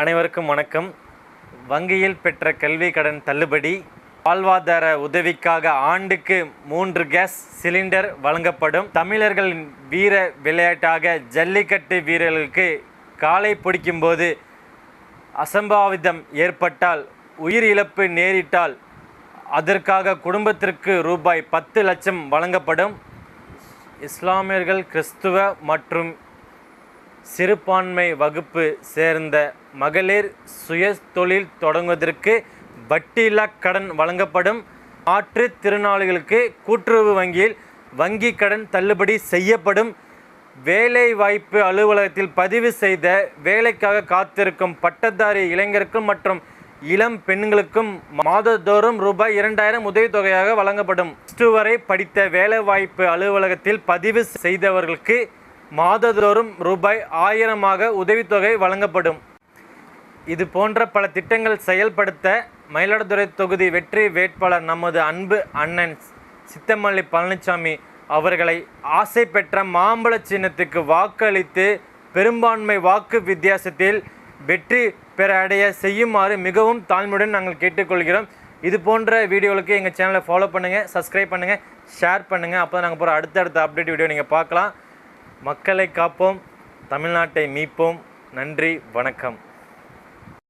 அனைவருக்கும் வணக்கம். வங்கியில் பெற்ற கல்வி கடன் தள்ளுபடி, வாழ்வாதார உதவிக்காக ஆண்டுக்கு 3 கேஸ் சிலிண்டர் வழங்கப்படும். தமிழர்களின் வீர விளையாட்டாக ஜல்லிக்கட்டு வீரர்களுக்கு காலை பிடிக்கும் போது அசம்பாவிதம் ஏற்பட்டால், உயிர் இழப்பு நேரிட்டால் அதற்காக குடும்பத்திற்கு ரூபாய் 10 லட்சம் வழங்கப்படும். இஸ்லாமியர்கள், கிறிஸ்துவ மற்றும் சிறுபான்மை வகுப்பு சேர்ந்த மகளிர் சுய தொழில் தொடங்குவதற்கு வட்டியில்லா கடன் வழங்கப்படும். மாற்றுத்திறனாளிகளுக்கு கூட்டுறவு வங்கியில் வங்கி கடன் தள்ளுபடி செய்யப்படும். வேலைவாய்ப்பு அலுவலகத்தில் பதிவு செய்த வேலைக்காக காத்திருக்கும் பட்டதாரி இளைஞருக்கும் மற்றும் இளம் பெண்களுக்கும் மாதந்தோறும் ரூபாய் 2000 உதவித்தொகையாக வழங்கப்படும். +2 வரை படித்த வேலைவாய்ப்பு அலுவலகத்தில் பதிவு செய்தவர்களுக்கு மாதந்தோறும் ரூபாய் 1000 உதவித்தொகை வழங்கப்படும். இது போன்ற பல திட்டங்கள் செயல்படுத்த மயிலாடுதுறை தொகுதி வெற்றி வேட்பாளர் நமது அன்பு அண்ணன் சித்தமல்லி பழனிசாமி அவர்களை ஆசை பெற்ற மாம்பழ சின்னத்துக்கு வாக்களித்து பெரும்பான்மை வாக்கு வித்தியாசத்தில் வெற்றி பெற அடைய செய்யுமாறு மிகவும் தாழ்மையுடன் நாங்கள் கேட்டுக்கொள்கிறோம். இது போன்ற வீடியோகளுக்கு எங்கள் சேனலை ஃபாலோ பண்ணுங்கள், சப்ஸ்கிரைப் பண்ணுங்கள், ஷேர் பண்ணுங்கள். அப்போ தான் நாங்கள் போகிற அடுத்தடுத்த அப்டேட் வீடியோ நீங்கள் பார்க்கலாம். மக்களை காப்போம், தமிழ்நாட்டை மீட்போம். நன்றி, வணக்கம்.